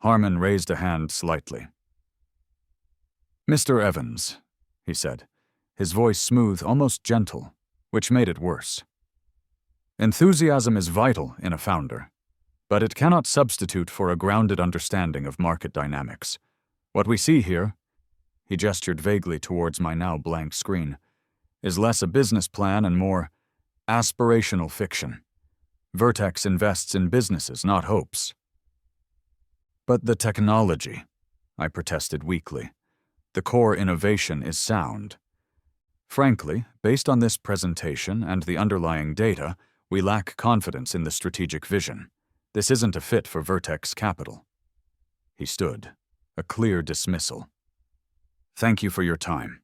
Harmon raised a hand slightly. "Mr. Evans," he said, his voice smooth, almost gentle, which made it worse. "Enthusiasm is vital in a founder, but it cannot substitute for a grounded understanding of market dynamics. What we see here," he gestured vaguely towards my now blank screen, "is less a business plan and more aspirational fiction. Vertex invests in businesses, not hopes." "But the technology," I protested weakly. "The core innovation is sound. Frankly, based on this presentation and the underlying data, we lack confidence in the strategic vision. This isn't a fit for Vertex Capital." He stood, a clear dismissal. "Thank you for your time."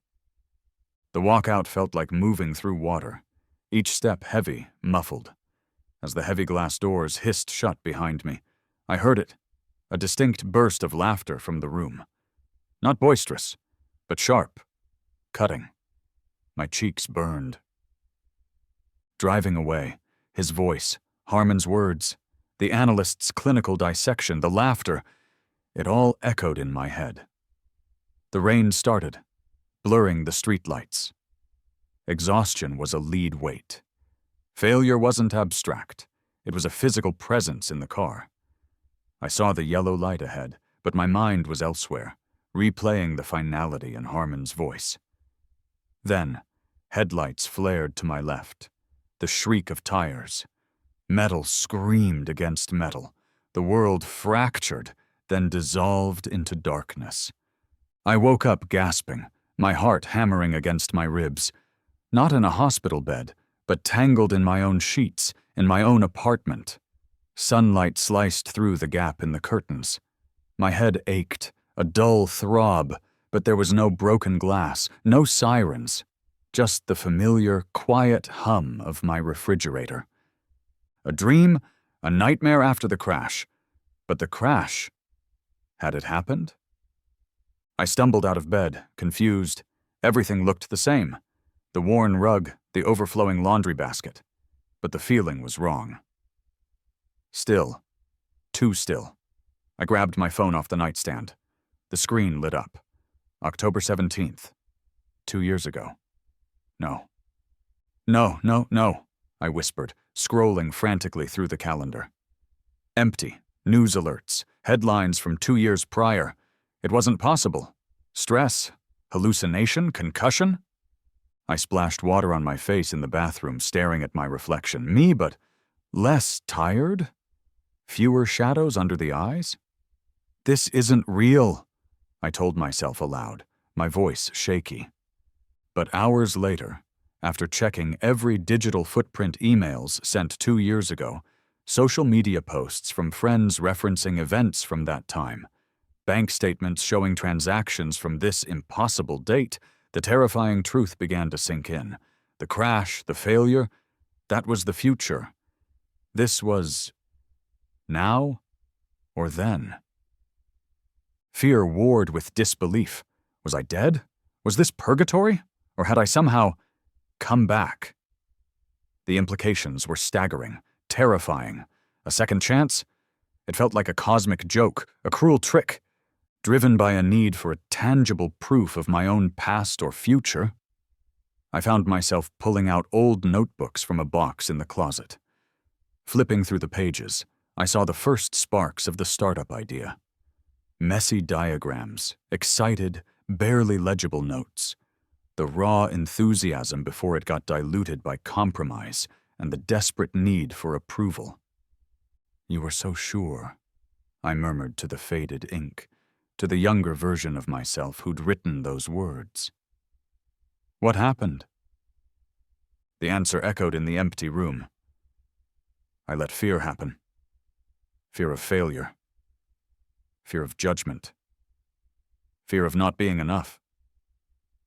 The walkout felt like moving through water, each step heavy, muffled. As the heavy glass doors hissed shut behind me, I heard it, a distinct burst of laughter from the room. Not boisterous, but sharp, cutting. My cheeks burned. Driving away, his voice, Harmon's words, the analyst's clinical dissection, the laughter, it all echoed in my head. The rain started, blurring the streetlights. Exhaustion was a lead weight. Failure wasn't abstract. It was a physical presence in the car. I saw the yellow light ahead, but my mind was elsewhere, replaying the finality in Harmon's voice. Then, headlights flared to my left, the shriek of tires. Metal screamed against metal. The world fractured, then dissolved into darkness. I woke up gasping, my heart hammering against my ribs. Not in a hospital bed, but tangled in my own sheets, in my own apartment. Sunlight sliced through the gap in the curtains. My head ached, a dull throb, but there was no broken glass, no sirens, just the familiar, quiet hum of my refrigerator. A dream, a nightmare after the crash. But the crash, had it happened? I stumbled out of bed, confused. Everything looked the same. The worn rug, the overflowing laundry basket. But the feeling was wrong. Still. Too still. I grabbed my phone off the nightstand. The screen lit up. October 17th. 2 years ago. No. No, I whispered, scrolling frantically through the calendar. Empty. News alerts. Headlines from 2 years prior. It wasn't possible. Stress? Hallucination? Concussion? I splashed water on my face in the bathroom, staring at my reflection. Me, but less tired? Fewer shadows under the eyes? This isn't real, I told myself aloud, my voice shaky. But hours later, after checking every digital footprint emails sent 2 years ago, social media posts from friends referencing events from that time, bank statements showing transactions from this impossible date, the terrifying truth began to sink in. The crash, the failure, that was the future. This was now or then. Fear warred with disbelief. Was I dead? Was this purgatory? Or had I somehow come back? The implications were staggering, terrifying. A second chance? It felt like a cosmic joke, a cruel trick, driven by a need for a tangible proof of my own past or future. I found myself pulling out old notebooks from a box in the closet. Flipping through the pages, I saw the first sparks of the startup idea. Messy diagrams, excited, barely legible notes. The raw enthusiasm before it got diluted by compromise and the desperate need for approval. "You were so sure," I murmured to the faded ink, to the younger version of myself who'd written those words. What happened? The answer echoed in the empty room. I let fear happen. Fear of failure. Fear of judgment. Fear of not being enough.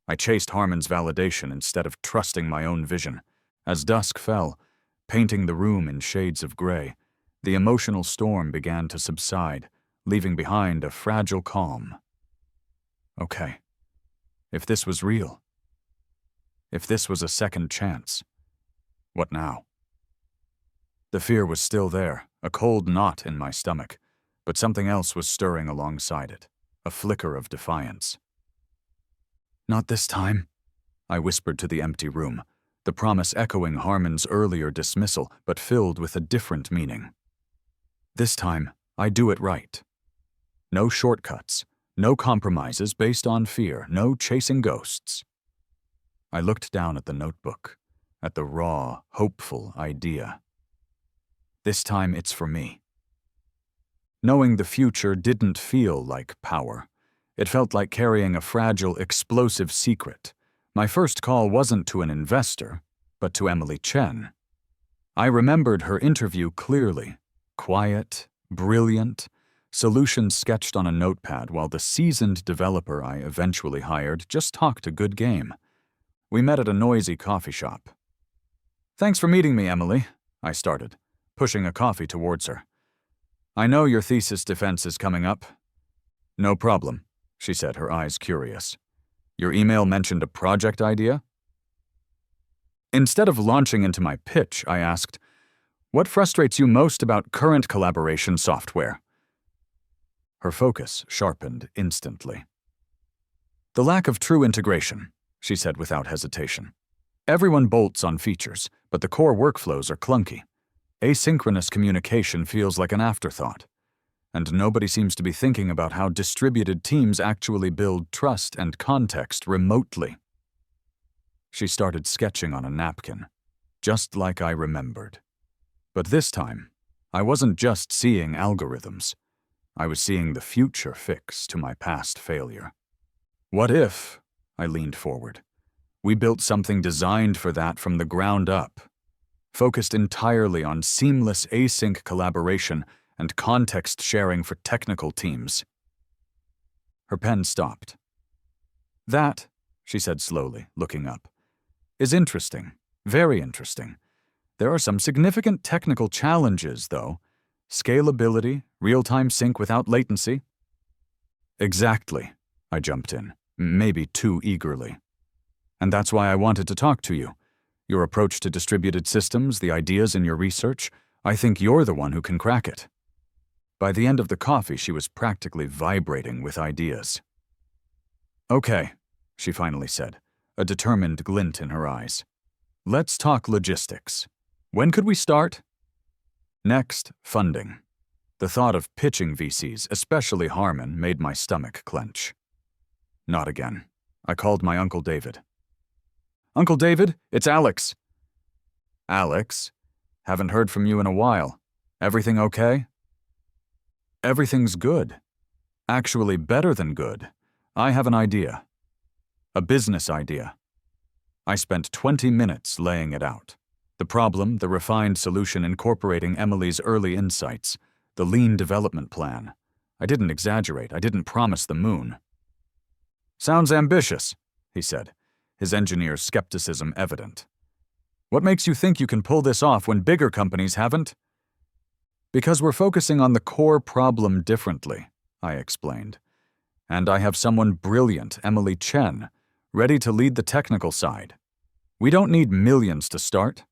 I chased Harmon's validation instead of trusting my own vision. As dusk fell, painting the room in shades of gray, the emotional storm began to subside, leaving behind a fragile calm. Okay. If this was real, if this was a second chance, what now? The fear was still there, a cold knot in my stomach, but something else was stirring alongside it, a flicker of defiance. "Not this time," I whispered to the empty room, the promise echoing Harmon's earlier dismissal, but filled with a different meaning. "This time, I do it right. No shortcuts, no compromises based on fear, no chasing ghosts." I looked down at the notebook, at the raw, hopeful idea. This time it's for me. Knowing the future didn't feel like power. It felt like carrying a fragile, explosive secret. My first call wasn't to an investor, but to Emily Chen. I remembered her interview clearly. Quiet, brilliant, solutions sketched on a notepad while the seasoned developer I eventually hired just talked a good game. We met at a noisy coffee shop. "Thanks for meeting me, Emily," I started, pushing a coffee towards her. "I know your thesis defense is coming up." "No problem," she said, her eyes curious. "Your email mentioned a project idea?" Instead of launching into my pitch, I asked, "What frustrates you most about current collaboration software?" Her focus sharpened instantly. "The lack of true integration," she said without hesitation. "Everyone bolts on features, but the core workflows are clunky. Asynchronous communication feels like an afterthought. And nobody seems to be thinking about how distributed teams actually build trust and context remotely." She started sketching on a napkin, just like I remembered. But this time, I wasn't just seeing algorithms. I was seeing the future fix to my past failure. What if, I leaned forward, we built something designed for that from the ground up, focused entirely on seamless async collaboration and context sharing for technical teams? Her pen stopped. "That," she said slowly, looking up, "is interesting, very interesting. There are some significant technical challenges, though. Scalability, real-time sync without latency." "Exactly," I jumped in, maybe too eagerly. "And that's why I wanted to talk to you. Your approach to distributed systems, the ideas in your research, I think you're the one who can crack it." By the end of the coffee, she was practically vibrating with ideas. "Okay," she finally said, a determined glint in her eyes. "Let's talk logistics. When could we start?" Next, funding. The thought of pitching VCs, especially Harmon, made my stomach clench. Not again. I called my Uncle David. "Uncle David, it's Alex." "Alex? Haven't heard from you in a while. Everything okay?" "Everything's good. Actually better than good. I have an idea. A business idea." I spent 20 minutes laying it out. The problem, the refined solution incorporating Emily's early insights, the lean development plan. I didn't exaggerate. I didn't promise the moon. "Sounds ambitious," he said, his engineer's skepticism evident. "What makes you think you can pull this off when bigger companies haven't?" "Because we're focusing on the core problem differently," I explained. "And I have someone brilliant, Emily Chen, ready to lead the technical side. We don't need millions to start.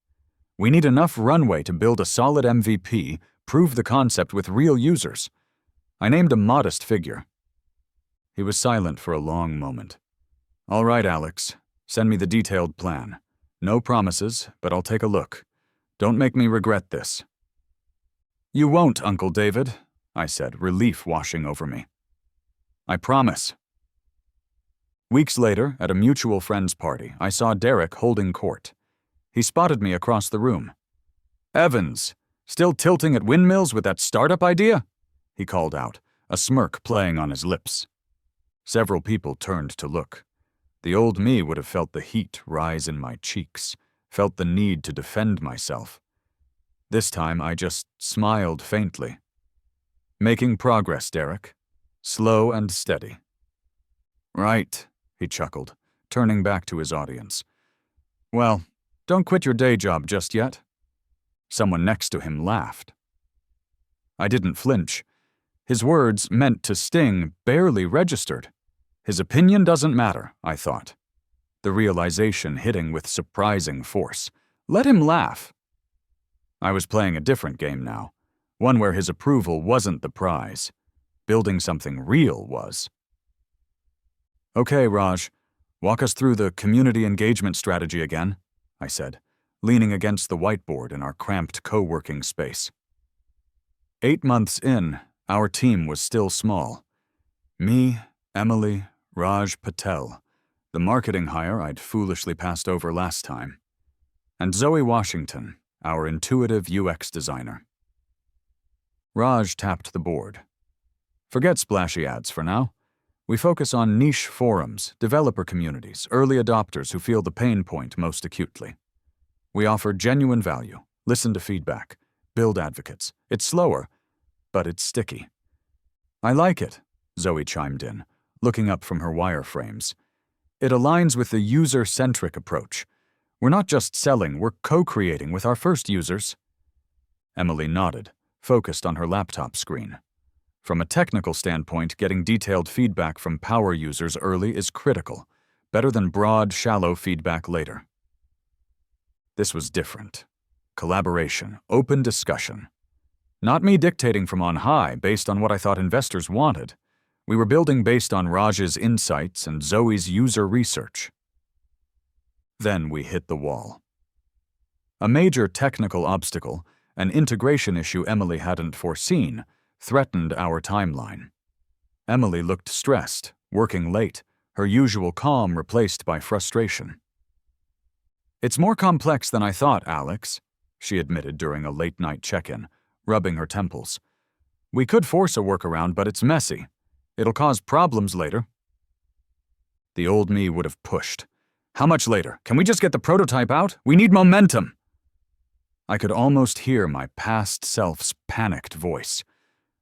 We need enough runway to build a solid MVP, prove the concept with real users." I named a modest figure. He was silent for a long moment. "All right, Alex, send me the detailed plan. No promises, but I'll take a look. Don't make me regret this." "You won't, Uncle David," I said, relief washing over me. "I promise." Weeks later, at a mutual friend's party, I saw Derek holding court. He spotted me across the room. "Evans, still tilting at windmills with that startup idea?" he called out, a smirk playing on his lips. Several people turned to look. The old me would have felt the heat rise in my cheeks, felt the need to defend myself. This time I just smiled faintly. "Making progress, Derek. Slow and steady." "Right," he chuckled, turning back to his audience. "Well, don't quit your day job just yet." Someone next to him laughed. I didn't flinch. His words, meant to sting, barely registered. His opinion doesn't matter, I thought. The realization hitting with surprising force. Let him laugh. I was playing a different game now. one where his approval wasn't the prize. Building something real was. "Okay, Raj, walk us through the community engagement strategy again," I said, leaning against the whiteboard in our cramped co-working space. 8 months in, our team was still small. Me, Emily, Raj Patel, the marketing hire I'd foolishly passed over last time, and Zoe Washington, our intuitive UX designer. Raj tapped the board. "Forget splashy ads for now. We focus on niche forums, developer communities, early adopters who feel the pain point most acutely. We offer genuine value, listen to feedback, build advocates. It's slower, but it's sticky." "I like it," Zoe chimed in, looking up from her wireframes. "It aligns with the user-centric approach. We're not just selling, we're co-creating with our first users." Emily nodded, focused on her laptop screen. From a technical standpoint, getting detailed feedback from power users early is critical, better than broad, shallow feedback later. This was different. Collaboration, open discussion. Not me dictating from on high based on what I thought investors wanted. We were building based on Raj's insights and Zoe's user research. Then we hit the wall. A major technical obstacle, an integration issue Emily hadn't foreseen, threatened our timeline. Emily looked stressed, working late, her usual calm replaced by frustration. "It's more complex than I thought, Alex," she admitted during a late-night check-in, rubbing her temples. "We could force a workaround, but it's messy. It'll cause problems later." The old me would have pushed. "How much later? Can we just get the prototype out? We need momentum!" I could almost hear my past self's panicked voice.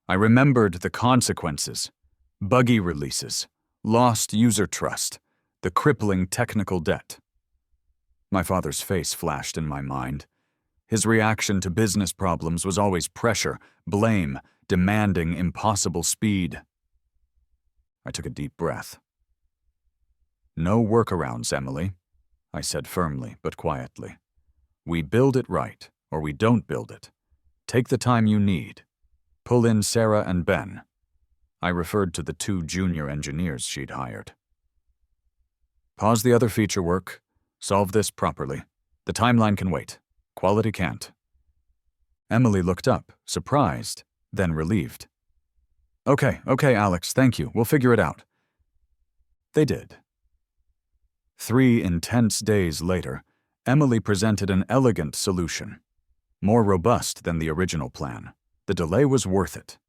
I remembered the consequences. Buggy releases, lost user trust, the crippling technical debt. My father's face flashed in my mind. His reaction to business problems was always pressure, blame, demanding impossible speed. I took a deep breath. "No workarounds, Emily," I said firmly but quietly. "We build it right, or we don't build it. Take the time you need. Pull in Sarah and Ben." I referred to the 2 junior engineers she'd hired. "Pause the other feature work. Solve this properly. The timeline can wait. Quality can't." Emily looked up, surprised, then relieved. Okay, Alex, thank you. We'll figure it out." They did. 3 intense days later, Emily presented an elegant solution. More robust than the original plan. The delay was worth it.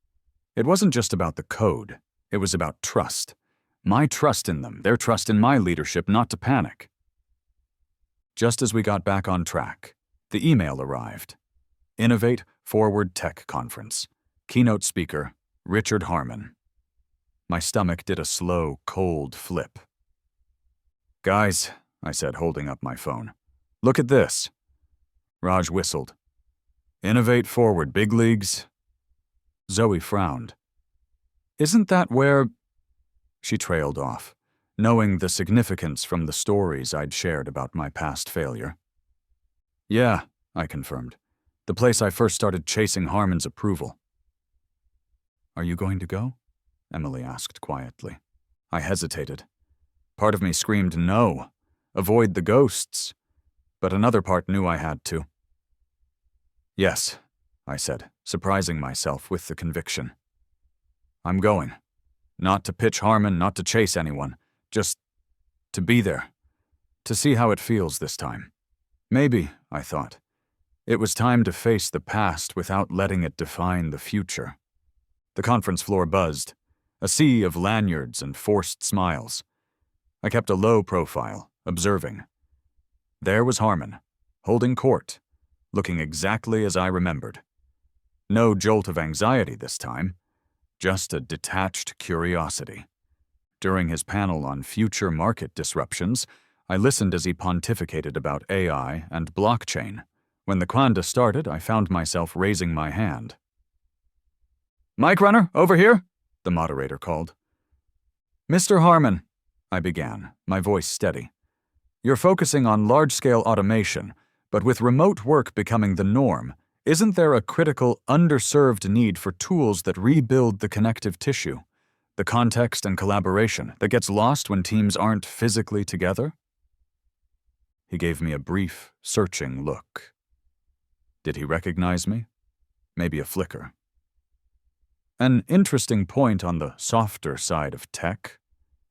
It wasn't just about the code. It was about trust. My trust in them, their trust in my leadership not to panic. Just as we got back on track, the email arrived. Innovate Forward Tech Conference. Keynote speaker, Richard Harmon. My stomach did a slow, cold flip. "Guys," I said, holding up my phone, "look at this." Raj whistled. "Innovate Forward, big leagues." Zoe frowned. "Isn't that where—" She trailed off, knowing the significance from the stories I'd shared about my past failure. "Yeah," I confirmed. "The place I first started chasing Harmon's approval." "Are you going to go?" Emily asked quietly. I hesitated. Part of me screamed no, avoid the ghosts, but another part knew I had to. "Yes," I said, surprising myself with the conviction. "I'm going. Not to pitch Harmon, not to chase anyone, just to be there, to see how it feels this time. Maybe, I thought, it was time to face the past without letting it define the future." The conference floor buzzed, a sea of lanyards and forced smiles. I kept a low profile, observing. There was Harmon, holding court, looking exactly as I remembered. No jolt of anxiety this time, just a detached curiosity. During his panel on future market disruptions, I listened as he pontificated about AI and blockchain. When the Kwanda started, I found myself raising my hand. "Mic runner, over here," the moderator called. "Mr. Harmon," I began, my voice steady. "You're focusing on large-scale automation, but with remote work becoming the norm, Isn't there a critical, underserved need for tools that rebuild the connective tissue, the context and collaboration that gets lost when teams aren't physically together? He gave me a brief, searching look. Did he recognize me? Maybe a flicker. An interesting point on the softer side of tech,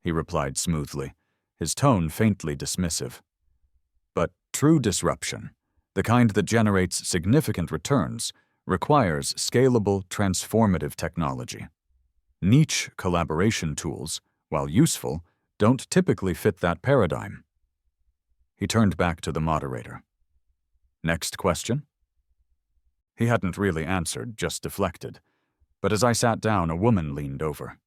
he replied smoothly, his tone faintly dismissive. But true disruption, the kind that generates significant returns, requires scalable, transformative technology. Niche collaboration tools, while useful, don't typically fit that paradigm. He turned back to the moderator. Next question? He hadn't really answered, just deflected. But as I sat down, a woman leaned over.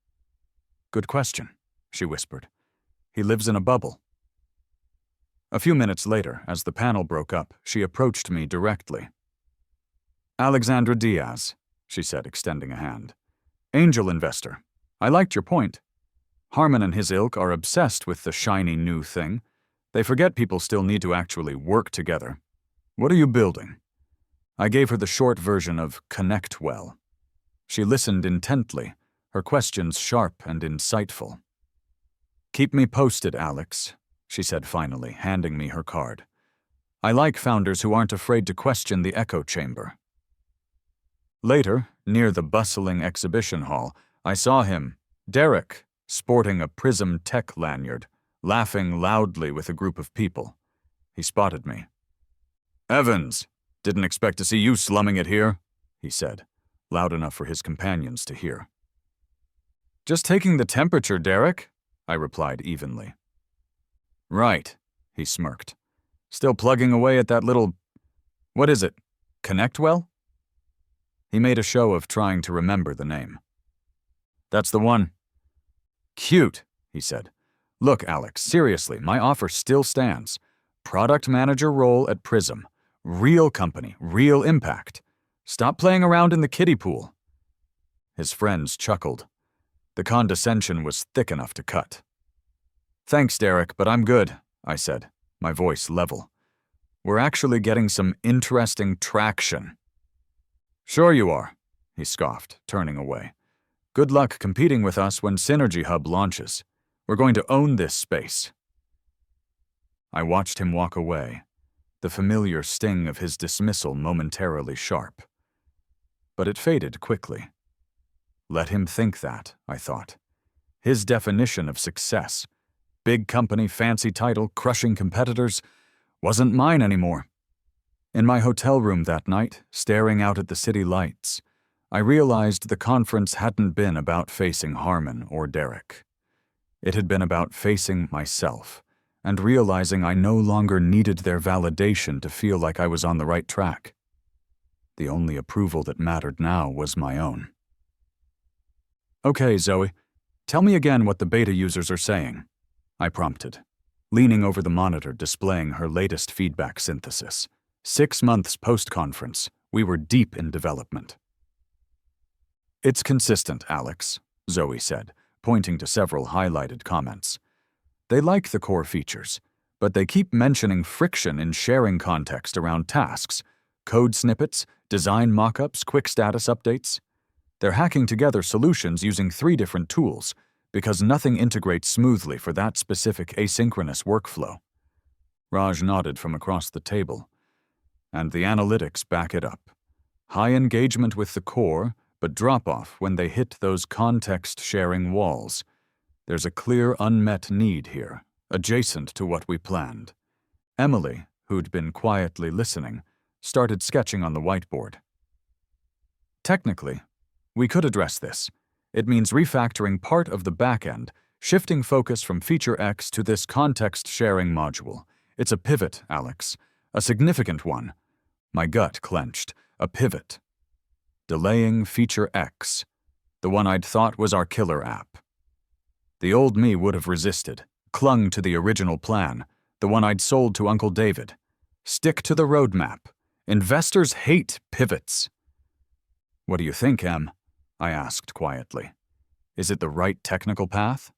Good question, she whispered. He lives in a bubble. A few minutes later, as the panel broke up, she approached me directly. Alexandra Diaz, she said, extending a hand. Angel investor. I liked your point. Harmon and his ilk are obsessed with the shiny new thing. They forget people still need to actually work together. What are you building? I gave her the short version of Connect Well. She listened intently, her questions sharp and insightful. Keep me posted, Alex, she said finally, handing me her card. I like founders who aren't afraid to question the echo chamber. Later, near the bustling exhibition hall, I saw him, Derek, sporting a Prism Tech lanyard, laughing loudly with a group of people. He spotted me. Evans, didn't expect to see you slumming it here, he said, loud enough for his companions to hear. Just taking the temperature, Derek, I replied evenly. Right, he smirked. Still plugging away at that little... What is it? Connect Well? He made a show of trying to remember the name. That's the one. Cute, he said. Look, Alex, seriously, my offer still stands. Product manager role at Prism. Real company, real impact. Stop playing around in the kiddie pool. His friends chuckled. The condescension was thick enough to cut. Thanks, Derek, but I'm good, I said, my voice level. We're actually getting some interesting traction. Sure you are, he scoffed, turning away. Good luck competing with us when Synergy Hub launches. We're going to own this space. I watched him walk away, the familiar sting of his dismissal momentarily sharp. But it faded quickly. Let him think that, I thought. His definition of success, big company, fancy title, crushing competitors, wasn't mine anymore. In my hotel room that night, staring out at the city lights, I realized the conference hadn't been about facing Harmon or Derek. It had been about facing myself, and realizing I no longer needed their validation to feel like I was on the right track. The only approval that mattered now was my own. Okay, Zoe, tell me again what the beta users are saying, I prompted, leaning over the monitor displaying her latest feedback synthesis. 6 months post-conference, we were deep in development. It's consistent, Alex, Zoe said, pointing to several highlighted comments. They like the core features, but they keep mentioning friction in sharing context around tasks, code snippets, design mock-ups, quick status updates. They're hacking together solutions using 3 different tools because nothing integrates smoothly for that specific asynchronous workflow. Raj nodded from across the table. And the analytics back it up. High engagement with the core, but drop-off when they hit those context-sharing walls. There's a clear unmet need here, adjacent to what we planned. Emily, who'd been quietly listening, started sketching on the whiteboard. Technically, we could address this. It means refactoring part of the backend, shifting focus from Feature X to this context-sharing module. It's a pivot, Alex. A significant one. My gut clenched. A pivot. Delaying Feature X, the one I'd thought was our killer app. The old me would have resisted, clung to the original plan, the one I'd sold to Uncle David. Stick to the roadmap. Investors hate pivots. What do you think, Em? I asked quietly. Is it the right technical path?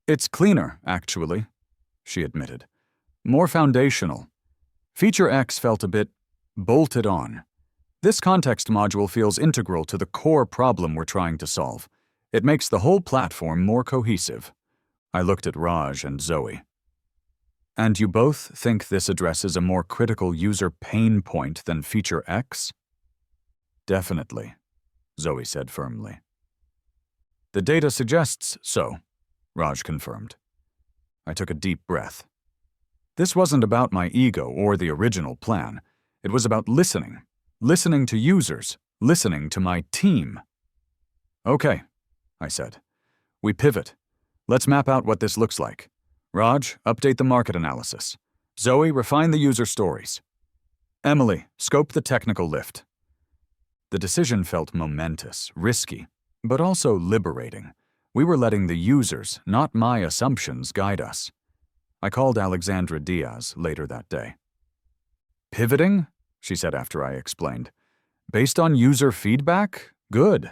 It's cleaner, actually, she admitted. More foundational. Feature X felt a bit bolted on. This context module feels integral to the core problem we're trying to solve. It makes the whole platform more cohesive. I looked at Raj and Zoe. And you both think this addresses a more critical user pain point than feature X? Definitely, Zoe said firmly. The data suggests so, Raj confirmed. I took a deep breath. This wasn't about my ego or the original plan. It was about listening to users, listening to my team. Okay, I said. We pivot. Let's map out what this looks like. Raj, update the market analysis. Zoe, refine the user stories. Emily, scope the technical lift. The decision felt momentous, risky, but also liberating. We were letting the users, not my assumptions, guide us. I called Alexandra Diaz later that day. Pivoting? She said after I explained. Based on user feedback? Good.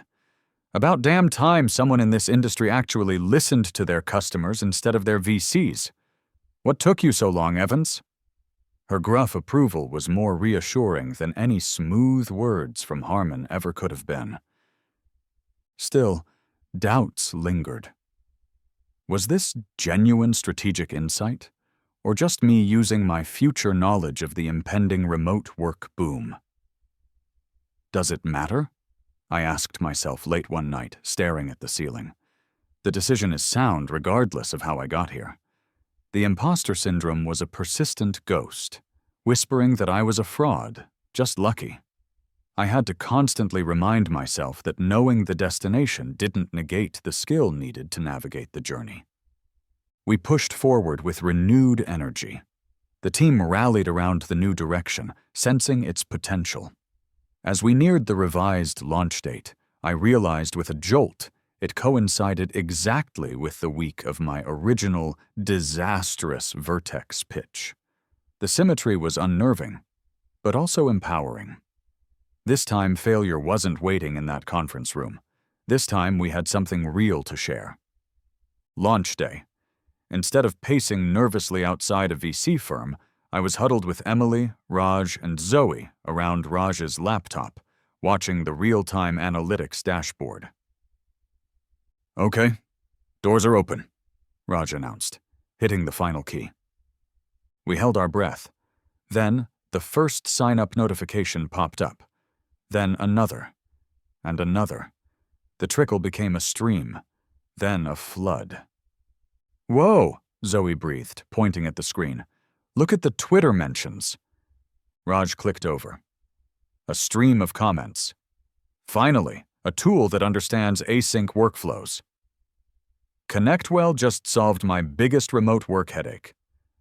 About damn time someone in this industry actually listened to their customers instead of their VCs. What took you so long, Evans? Her gruff approval was more reassuring than any smooth words from Harmon ever could have been. Still, doubts lingered. Was this genuine strategic insight, or just me using my future knowledge of the impending remote work boom? Does it matter? I asked myself late one night, staring at the ceiling. The decision is sound regardless of how I got here. The imposter syndrome was a persistent ghost, whispering that I was a fraud, just lucky. I had to constantly remind myself that knowing the destination didn't negate the skill needed to navigate the journey. We pushed forward with renewed energy. The team rallied around the new direction, sensing its potential. As we neared the revised launch date, I realized with a jolt it coincided exactly with the week of my original, disastrous Vertex pitch. The symmetry was unnerving, but also empowering. This time, failure wasn't waiting in that conference room. This time, we had something real to share. Launch day. Instead of pacing nervously outside a VC firm, I was huddled with Emily, Raj, and Zoe around Raj's laptop, watching the real-time analytics dashboard. Okay, doors are open, Raj announced, hitting the final key. We held our breath. Then, the first sign-up notification popped up. Then another, and another. The trickle became a stream, then a flood. Whoa, Zoe breathed, pointing at the screen. Look at the Twitter mentions. Raj clicked over. A stream of comments. Finally, a tool that understands async workflows. ConnectWell just solved my biggest remote work headache.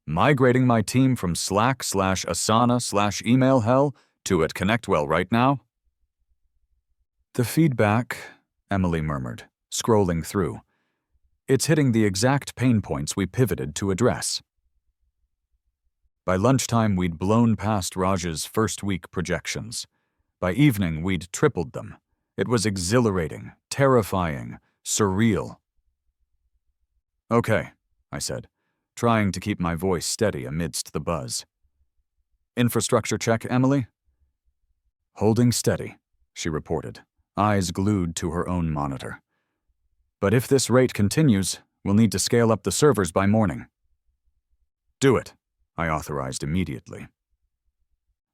Migrating my team from Slack/Asana/email hell to at ConnectWell right now? The feedback, Emily murmured, scrolling through. It's hitting the exact pain points we pivoted to address. By lunchtime, we'd blown past Raj's first-week projections. By evening, we'd tripled them. It was exhilarating, terrifying, surreal. Okay, I said, trying to keep my voice steady amidst the buzz. Infrastructure check, Emily? Holding steady, she reported, eyes glued to her own monitor. But if this rate continues, we'll need to scale up the servers by morning. Do it, I authorized immediately.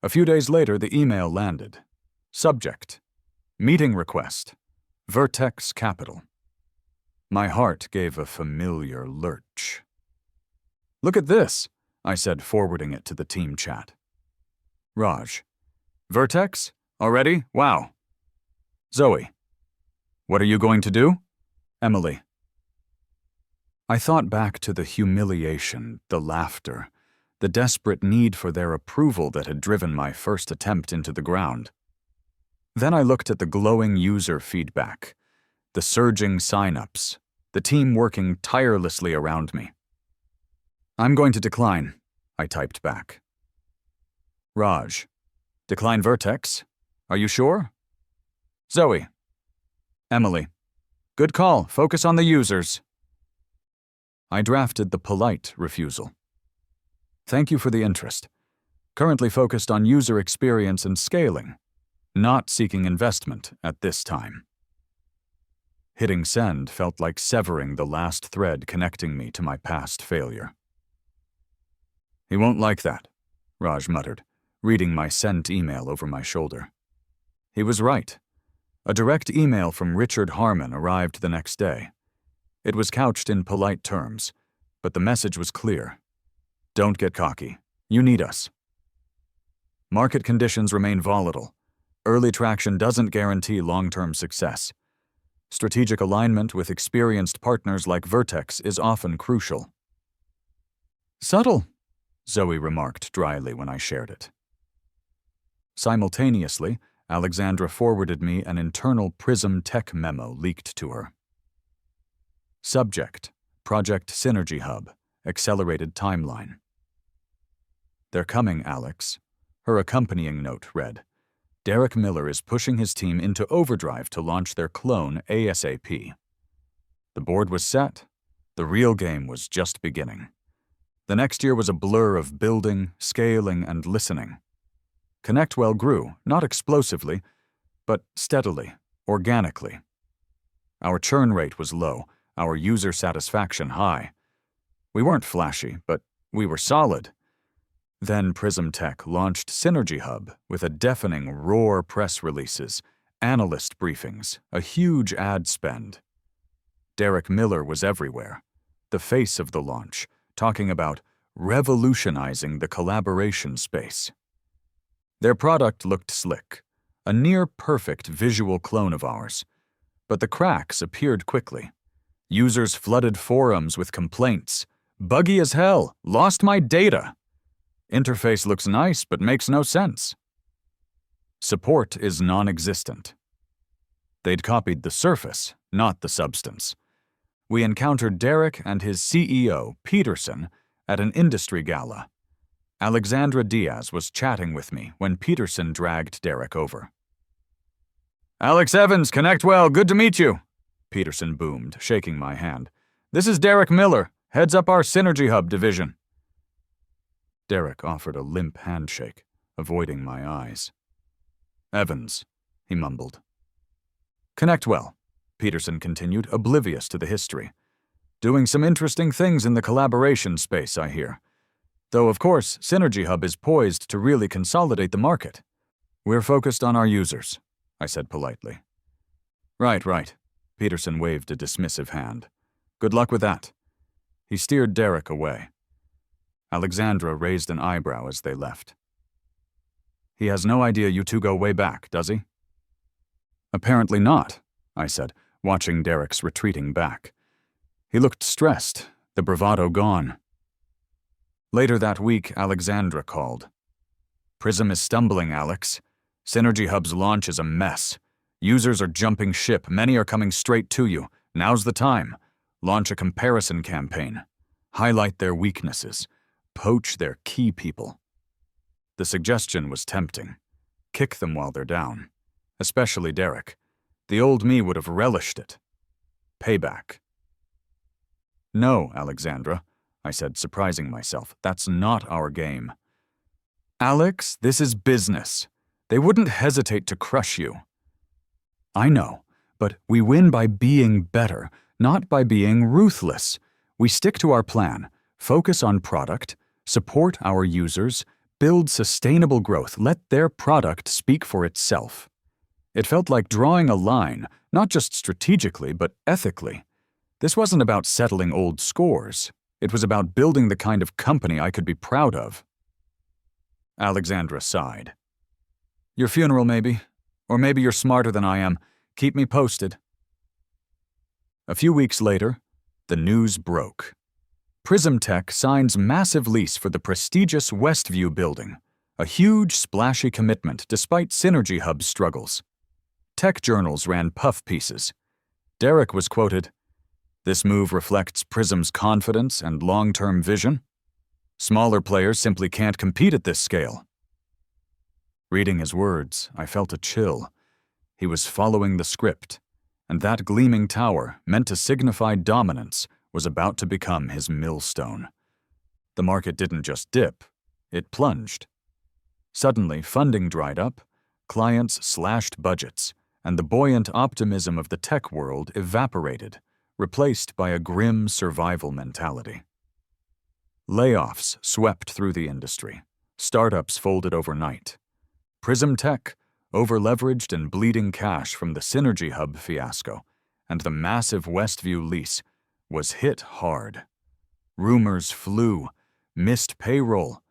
A few days later, the email landed. Subject: Meeting request. Vertex Capital. My heart gave a familiar lurch. Look at this, I said, forwarding it to the team chat. Raj: Vertex? Already? Wow. Zoe: What are you going to do? Emily: I thought back to the humiliation, the laughter, the desperate need for their approval that had driven my first attempt into the ground. Then I looked at the glowing user feedback, the surging sign-ups, the team working tirelessly around me. I'm going to decline, I typed back. Raj: Decline Vertex? Are you sure? Zoe: Emily: Good call, focus on the users. I drafted the polite refusal. Thank you for the interest. currently focused on user experience and scaling, not seeking investment at this time. Hitting send felt like severing the last thread connecting me to my past failure. "He won't like that," Raj muttered, reading my sent email over my shoulder. He was right. A direct email from Richard Harmon arrived the next day. It was couched in polite terms, but the message was clear. "Don't get cocky. You need us." Market conditions remain volatile. Early traction doesn't guarantee long-term success. Strategic alignment with experienced partners like Vertex is often crucial. "Subtle," Zoe remarked dryly when I shared it. Simultaneously, Alexandra forwarded me an internal Prism Tech memo leaked to her. Subject: Project Synergy Hub, accelerated timeline. "They're coming, Alex." Her accompanying note read, "Derek Miller is pushing his team into overdrive to launch their clone ASAP." The board was set. The real game was just beginning. The next year was a blur of building, scaling, and listening. ConnectWell grew, not explosively, but steadily, organically. Our churn rate was low, our user satisfaction high. We weren't flashy, but we were solid. Then Prism Tech launched Synergy Hub with a deafening roar press releases, analyst briefings, a huge ad spend. Derek Miller was everywhere, the face of the launch, talking about revolutionizing the collaboration space. Their product looked slick, a near-perfect visual clone of ours. But the cracks appeared quickly. Users flooded forums with complaints. "Buggy as hell, lost my data. Interface looks nice but makes no sense." Support is non-existent. They'd copied the surface, not the substance. We encountered Derek and his CEO, Peterson, at an industry gala. Alexandra Diaz was chatting with me when Peterson dragged Derek over. "Alex Evans, ConnectWell, good to meet you," Peterson boomed, shaking my hand. "This is Derek Miller, heads up our Synergy Hub division." Derek offered a limp handshake, avoiding my eyes. "Evans," he mumbled. "ConnectWell," Peterson continued, oblivious to the history. "Doing some interesting things in the collaboration space, I hear. Though, of course, Synergy Hub is poised to really consolidate the market. We're focused on our users," I said politely. Right, Peterson waved a dismissive hand. "Good luck with that." He steered Derek away. Alexandra raised an eyebrow as they left. "He has no idea you two go way back, does he?" "Apparently not," I said, watching Derek's retreating back. He looked stressed, the bravado gone. Later that week, Alexandra called. "Prism is stumbling, Alex. Synergy Hub's launch is a mess. Users are jumping ship, many are coming straight to you. Now's the time. Launch a comparison campaign. Highlight their weaknesses. Poach their key people." The suggestion was tempting. Kick them while they're down. Especially Derek. The old me would have relished it. Payback. "No, Alexandra," I said, surprising myself. "That's not our game." "Alex, this is business. They wouldn't hesitate to crush you." "I know, but we win by being better, not by being ruthless. We stick to our plan, focus on product, support our users, build sustainable growth, let their product speak for itself." It felt like drawing a line, not just strategically, but ethically. This wasn't about settling old scores. It was about building the kind of company I could be proud of. Alexandra sighed. "Your funeral, maybe. Or maybe you're smarter than I am. Keep me posted." A few weeks later, the news broke. Prism Tech signs massive lease for the prestigious Westview building, a huge, splashy commitment despite Synergy Hub's struggles. Tech journals ran puff pieces. Derek was quoted, "This move reflects Prism's confidence and long-term vision. Smaller players simply can't compete at this scale." Reading his words, I felt a chill. He was following the script, and that gleaming tower, meant to signify dominance, was about to become his millstone. The market didn't just dip, it plunged. Suddenly, funding dried up, clients slashed budgets, and the buoyant optimism of the tech world evaporated, replaced by a grim survival mentality. Layoffs swept through the industry. Startups folded overnight. Prism Tech, over-leveraged and bleeding cash from the Synergy Hub fiasco and the massive Westview lease, was hit hard. Rumors flew, missed payroll,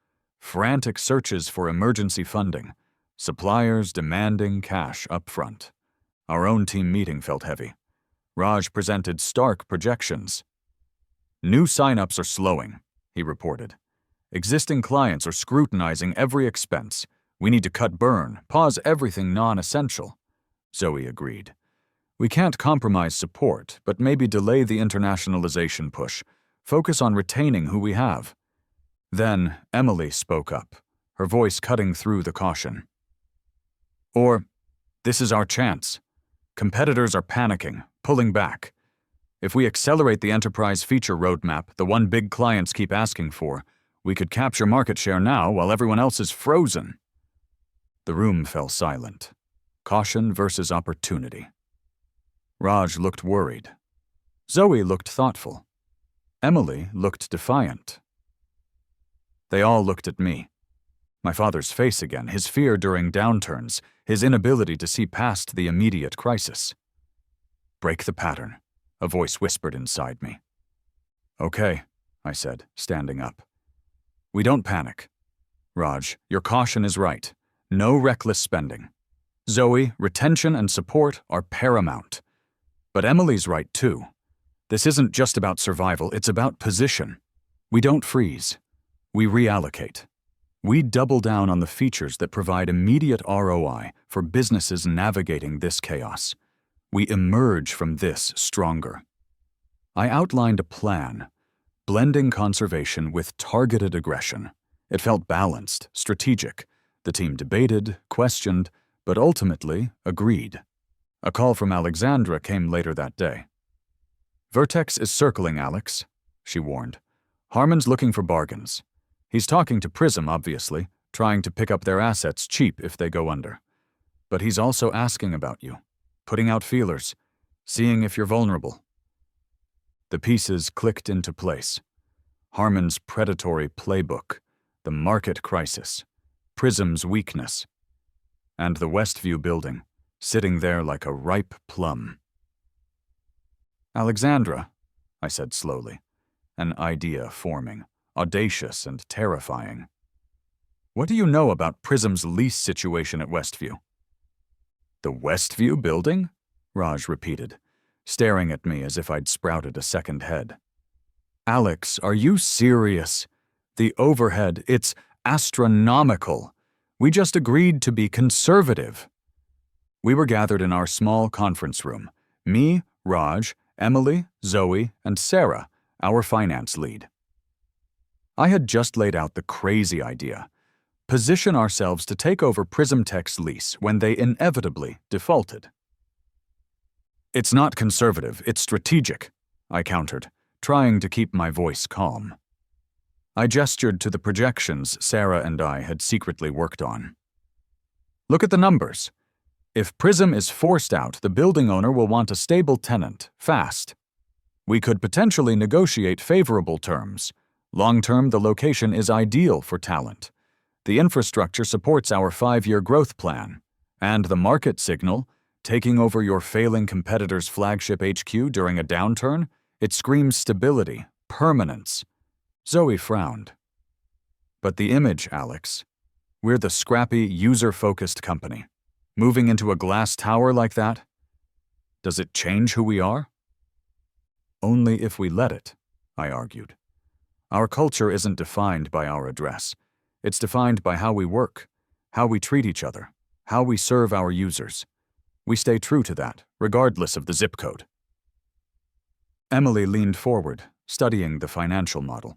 frantic searches for emergency funding, suppliers demanding cash upfront. Our own team meeting felt heavy. Raj presented stark projections. New signups are slowing, he reported. Existing clients are scrutinizing every expense. We need to cut burn, pause everything non-essential. Zoe agreed. We can't compromise support, but maybe delay the internationalization push. Focus on retaining who we have. Then Emily spoke up, her voice cutting through the caution. Or, this is our chance. Competitors are panicking, pulling back. If we accelerate the enterprise feature roadmap, the one big clients keep asking for, we could capture market share now while everyone else is frozen. The room fell silent. Caution versus opportunity. Raj looked worried. Zoe looked thoughtful. Emily looked defiant. They all looked at me. My father's face again, his fear during downturns, his inability to see past the immediate crisis. Break the pattern, a voice whispered inside me. Okay, I said, standing up. We don't panic. Raj, your caution is right. No reckless spending. Zoe, retention and support are paramount. But Emily's right too. This isn't just about survival, it's about position. We don't freeze. We reallocate. We double down on the features that provide immediate ROI for businesses navigating this chaos. We emerge from this stronger. I outlined a plan, blending conservation with targeted aggression. It felt balanced, strategic. The team debated, questioned, but ultimately agreed. A call from Alexandra came later that day. Vertex is circling, Alex, she warned. Harmon's looking for bargains. He's talking to Prism, obviously, trying to pick up their assets cheap if they go under. But he's also asking about you, putting out feelers, seeing if you're vulnerable. The pieces clicked into place. Harmon's predatory playbook, the market crisis, Prism's weakness, and the Westview building, sitting there like a ripe plum. Alexandra, I said slowly, an idea forming, audacious and terrifying. What do you know about Prism's lease situation at Westview? The Westview building? Raj repeated, staring at me as if I'd sprouted a second head. Alex, are you serious? The overhead, it's astronomical. We just agreed to be conservative. We were gathered in our small conference room. Me, Raj, Emily, Zoe, and Sarah, our finance lead. I had just laid out the crazy idea. Position ourselves to take over Prism Tech's lease when they inevitably defaulted. It's not conservative, it's strategic, I countered, trying to keep my voice calm. I gestured to the projections Sarah and I had secretly worked on. Look at the numbers. If Prism is forced out, the building owner will want a stable tenant, fast. We could potentially negotiate favorable terms. Long-term, the location is ideal for talent. The infrastructure supports our 5-year growth plan. And the market signal, taking over your failing competitor's flagship HQ during a downturn, it screams stability, permanence. Zoe frowned. But the image, Alex. We're the scrappy, user-focused company. Moving into a glass tower like that? Does it change who we are? Only if we let it, I argued. Our culture isn't defined by our address. It's defined by how we work, how we treat each other, how we serve our users. We stay true to that, regardless of the zip code. Emily leaned forward, studying the financial model.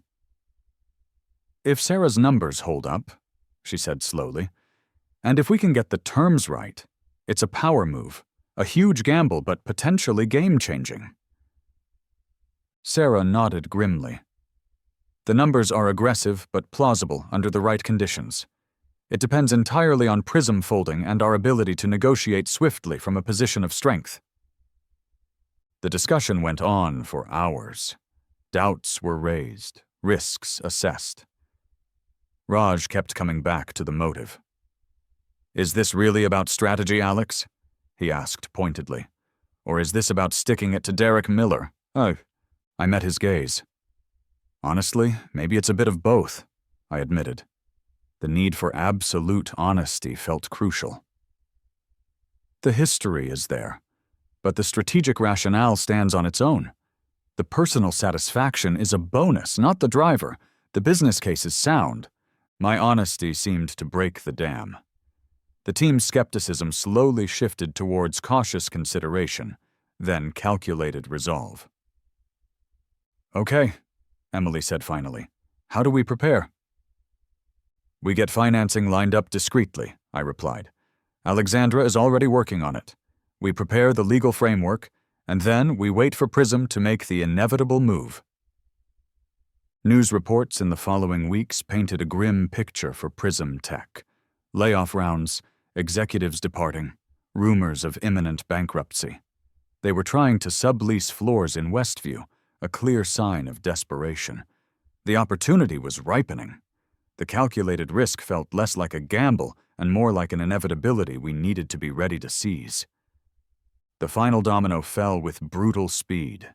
If Sarah's numbers hold up, she said slowly, and if we can get the terms right, it's a power move, a huge gamble but potentially game-changing. Sarah nodded grimly. The numbers are aggressive but plausible under the right conditions. It depends entirely on prism folding and our ability to negotiate swiftly from a position of strength. The discussion went on for hours. Doubts were raised, risks assessed. Raj kept coming back to the motive. "Is this really about strategy, Alex?" he asked pointedly. "Or is this about sticking it to Derek Miller?" Oh, I met his gaze. "Honestly, maybe it's a bit of both," I admitted. The need for absolute honesty felt crucial. The history is there, but the strategic rationale stands on its own. The personal satisfaction is a bonus, not the driver. The business case is sound. My honesty seemed to break the dam. The team's skepticism slowly shifted towards cautious consideration, then calculated resolve. "Okay," Emily said finally. "How do we prepare?" "We get financing lined up discreetly," I replied. "Alexandra is already working on it. We prepare the legal framework, and then we wait for Prism to make the inevitable move." News reports in the following weeks painted a grim picture for Prism Tech. Layoff rounds, executives departing, rumors of imminent bankruptcy. They were trying to sublease floors in Westview, a clear sign of desperation. The opportunity was ripening. The calculated risk felt less like a gamble and more like an inevitability we needed to be ready to seize. The final domino fell with brutal speed.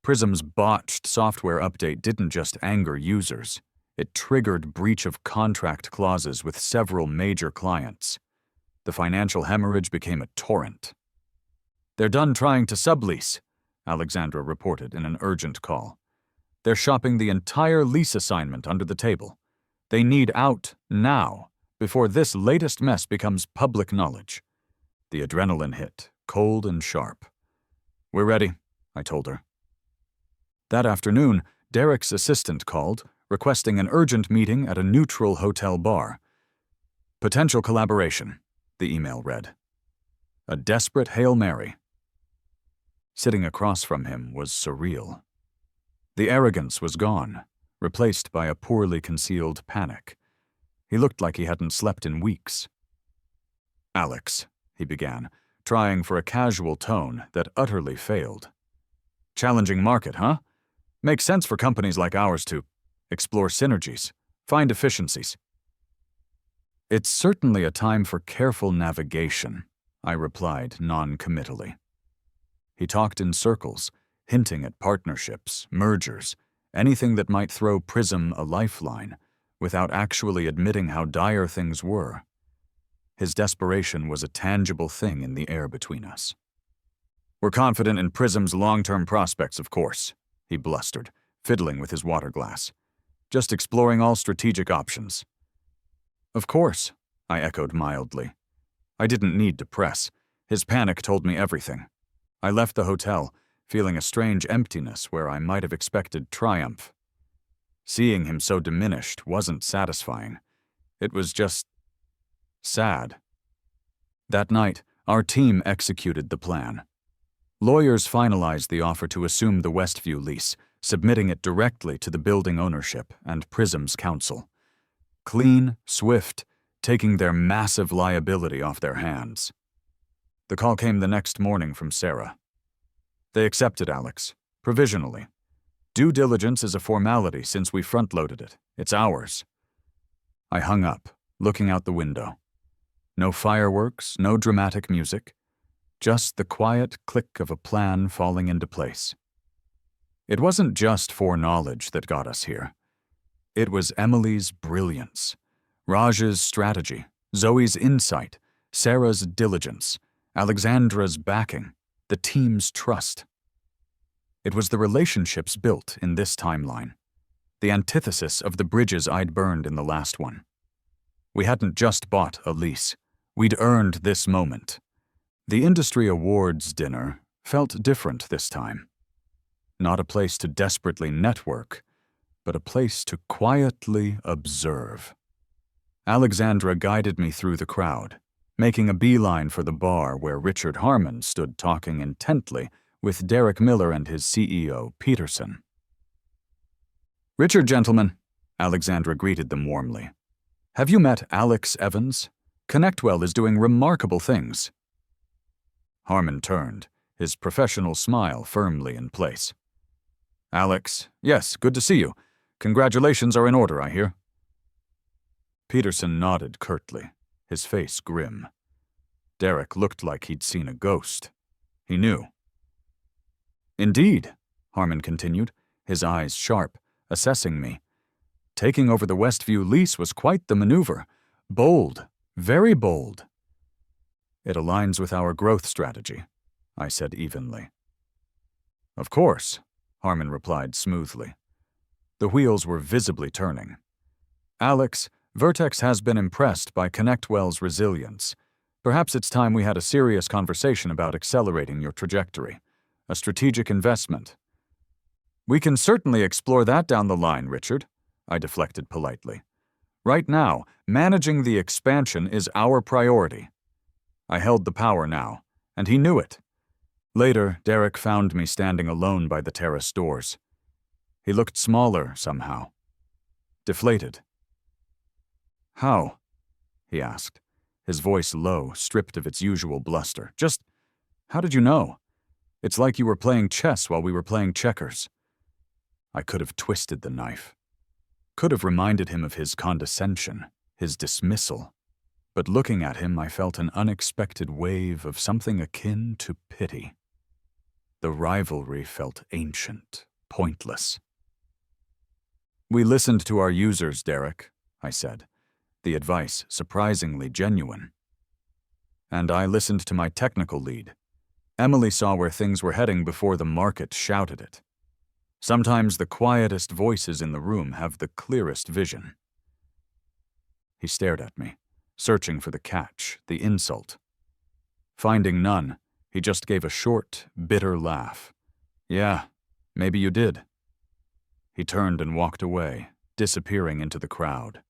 Prism's botched software update didn't just anger users. It triggered breach of contract clauses with several major clients. The financial hemorrhage became a torrent. "They're done trying to sublease," Alexandra reported in an urgent call. "They're shopping the entire lease assignment under the table. They need out now, before this latest mess becomes public knowledge." The adrenaline hit, cold and sharp. "We're ready," I told her. That afternoon, Derek's assistant called, requesting an urgent meeting at a neutral hotel bar. "Potential collaboration," the email read. A desperate Hail Mary. Sitting across from him was surreal. The arrogance was gone, replaced by a poorly concealed panic. He looked like he hadn't slept in weeks. "Alex," he began, trying for a casual tone that utterly failed. "Challenging market, huh? Makes sense for companies like ours to explore synergies, find efficiencies." "It's certainly a time for careful navigation," I replied non-committally. He talked in circles, hinting at partnerships, mergers, anything that might throw Prism a lifeline, without actually admitting how dire things were. His desperation was a tangible thing in the air between us. "We're confident in Prism's long-term prospects, of course," he blustered, fiddling with his water glass. "Just exploring all strategic options." "Of course," I echoed mildly. I didn't need to press. His panic told me everything. I left the hotel, feeling a strange emptiness where I might have expected triumph. Seeing him so diminished wasn't satisfying. It was just sad. That night, our team executed the plan. Lawyers finalized the offer to assume the Westview lease, submitting it directly to the building ownership and Prism's counsel. Clean, swift, taking their massive liability off their hands. The call came the next morning from Sarah. "They accepted Alex, provisionally. Due diligence is a formality since we front-loaded it. It's ours." I hung up, looking out the window. No fireworks, no dramatic music. Just the quiet click of a plan falling into place. It wasn't just foreknowledge that got us here. It was Emily's brilliance, Raj's strategy, Zoe's insight, Sarah's diligence, Alexandra's backing, the team's trust. It was the relationships built in this timeline, the antithesis of the bridges I'd burned in the last one. We hadn't just bought a lease. We'd earned this moment. The industry awards dinner felt different this time. Not a place to desperately network, but a place to quietly observe. Alexandra guided me through the crowd, making a beeline for the bar where Richard Harmon stood talking intently with Derek Miller and his CEO, Peterson. "Richard, gentlemen," Alexandra greeted them warmly. Have you met Alex Evans? ConnectWell is doing remarkable things." Harmon turned, his professional smile firmly in place. "Alex, yes, good to see you. Congratulations are in order, I hear." Peterson nodded curtly, his face grim. Derek looked like he'd seen a ghost. He knew. "Indeed," Harmon continued, his eyes sharp, assessing me. "Taking over the Westview lease was quite the maneuver. Bold, very bold." "It aligns with our growth strategy," I said evenly. "Of course," Harmon replied smoothly. The wheels were visibly turning. "Alex, Vertex has been impressed by ConnectWell's resilience. Perhaps it's time we had a serious conversation about accelerating your trajectory. A strategic investment." "We can certainly explore that down the line, Richard," I deflected politely. "Right now, managing the expansion is our priority." I held the power now, and he knew it. Later, Derek found me standing alone by the terrace doors. He looked smaller somehow. Deflated. "How?" he asked, his voice low, stripped of its usual bluster. "Just, how did you know? It's like you were playing chess while we were playing checkers." I could have twisted the knife. Could have reminded him of his condescension, his dismissal. But looking at him, I felt an unexpected wave of something akin to pity. The rivalry felt ancient, pointless. "We listened to our users, Derek," I said, the advice surprisingly genuine. "And I listened to my technical lead. Emily saw where things were heading before the market shouted it. Sometimes the quietest voices in the room have the clearest vision." He stared at me, searching for the catch, the insult. Finding none, he just gave a short, bitter laugh. "Yeah, maybe you did." He turned and walked away, disappearing into the crowd.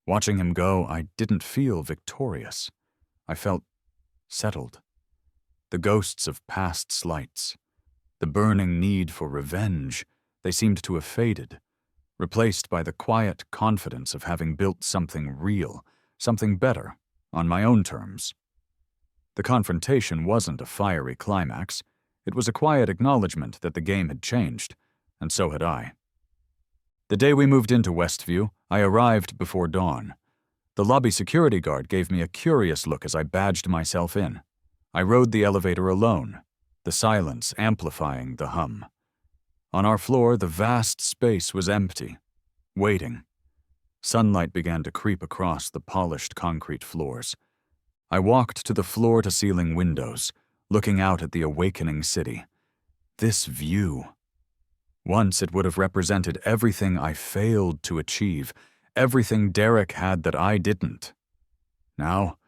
Watching him go, I didn't feel victorious. I felt settled. The ghosts of past slights, the burning need for revenge, they seemed to have faded, replaced by the quiet confidence of having built something real, something better, on my own terms. The confrontation wasn't a fiery climax. It was a quiet acknowledgement that the game had changed, and so had I. The day we moved into Westview, I arrived before dawn. The lobby security guard gave me a curious look as I badged myself in. I rode the elevator alone, the silence amplifying the hum. On our floor, the vast space was empty, waiting. Sunlight began to creep across the polished concrete floors. I walked to the floor-to-ceiling windows, looking out at the awakening city. This view. Once it would have represented everything I failed to achieve, everything Derek had that I didn't. Now,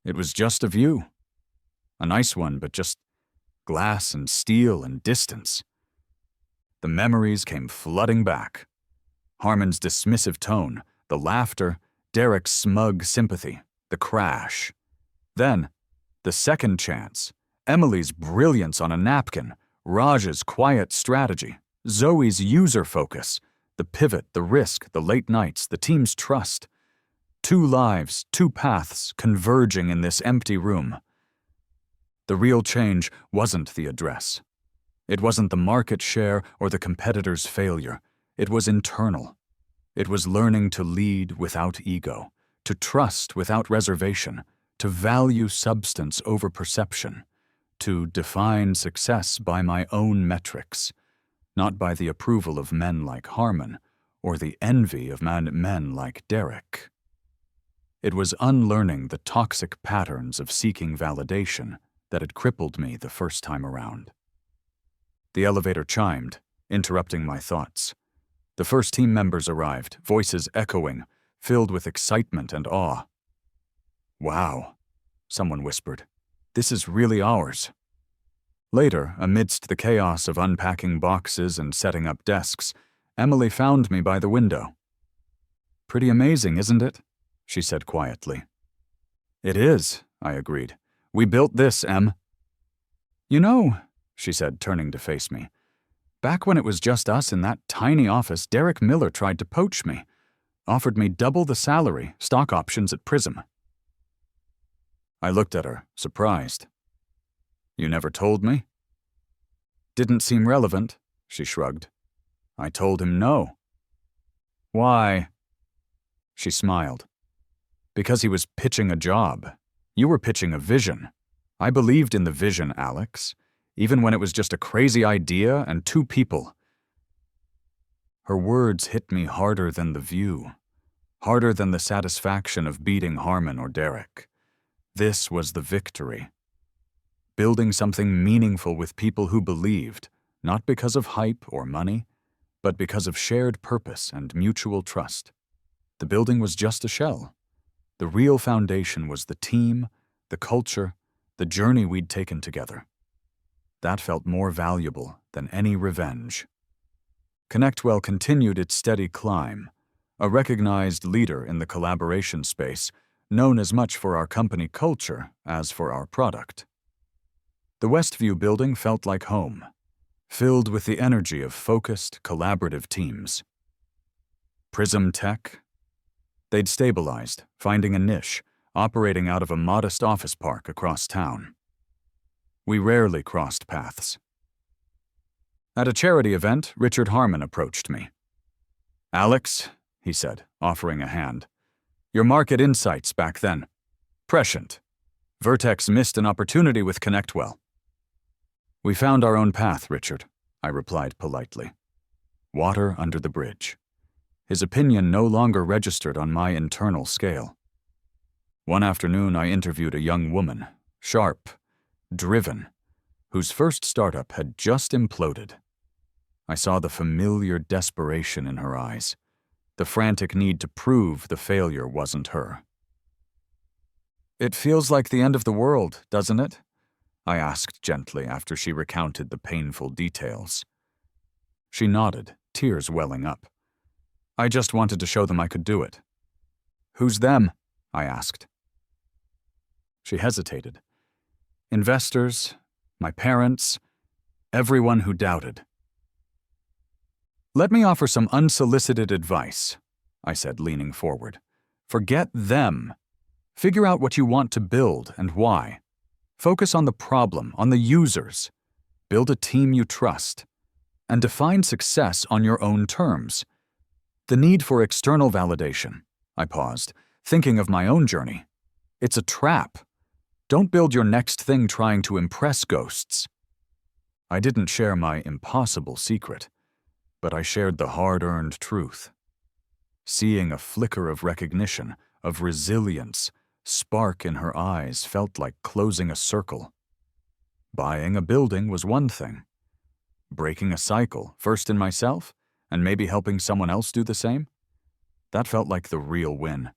it was just a view. A nice one, but just glass and steel and distance. The memories came flooding back. Harmon's dismissive tone, the laughter, Derek's smug sympathy, the crash. Then, the second chance, Emily's brilliance on a napkin, Raj's quiet strategy, Zoe's user focus, the pivot, the risk, the late nights, the team's trust. 2 lives, 2 paths converging in this empty room. The real change wasn't the address. It wasn't the market share or the competitor's failure. It was internal. It was learning to lead without ego, to trust without reservation, to value substance over perception, to define success by my own metrics, not by the approval of men like Harmon or the envy of men like Derek. It was unlearning the toxic patterns of seeking validation that had crippled me the first time around. The elevator chimed, interrupting my thoughts. The first team members arrived, voices echoing, filled with excitement and awe. "Wow," someone whispered. "This is really ours." Later, amidst the chaos of unpacking boxes and setting up desks, Emily found me by the window. "Pretty amazing, isn't it?" she said quietly. "It is," I agreed. "We built this, Em." "You know," she said, turning to face me, "back when it was just us in that tiny office, Derek Miller tried to poach me. offered me double the salary, stock options at Prism. I looked at her, surprised. You never told me? Didn't seem relevant, she shrugged. I told him no. Why? She smiled. Because he was pitching a job. You were pitching a vision. I believed in the vision, Alex, even when it was just a crazy idea and 2 people. Her words hit me harder than the view, harder than the satisfaction of beating Harmon or Derek. This was the victory. Building something meaningful with people who believed, not because of hype or money, but because of shared purpose and mutual trust. The building was just a shell. The real foundation was the team, the culture, the journey we'd taken together. That felt more valuable than any revenge. ConnectWell continued its steady climb, a recognized leader in the collaboration space, known as much for our company culture as for our product. The Westview building felt like home, filled with the energy of focused, collaborative teams. Prism Tech? They'd stabilized, finding a niche, operating out of a modest office park across town. We rarely crossed paths. At a charity event, Richard Harmon approached me. Alex, he said, offering a hand. Your market insights back then. Prescient. Vertex missed an opportunity with ConnectWell. We found our own path, Richard, I replied politely. Water under the bridge. His opinion no longer registered on my internal scale. One afternoon, I interviewed a young woman, sharp, driven, whose first startup had just imploded. I saw the familiar desperation in her eyes, the frantic need to prove the failure wasn't her. It feels like the end of the world, doesn't it? I asked gently after she recounted the painful details. She nodded, tears welling up. I just wanted to show them I could do it. Who's them? I asked. She hesitated. Investors, my parents, everyone who doubted. Let me offer some unsolicited advice, I said, leaning forward. Forget them. Figure out what you want to build and why. Focus on the problem, on the users. Build a team you trust. And define success on your own terms. The need for external validation. I paused, thinking of my own journey. It's a trap. Don't build your next thing trying to impress ghosts. I didn't share my impossible secret, but I shared the hard-earned truth. Seeing a flicker of recognition, of resilience, spark in her eyes felt like closing a circle. Buying a building was one thing. Breaking a cycle, first in myself, and maybe helping someone else do the same? That felt like the real win.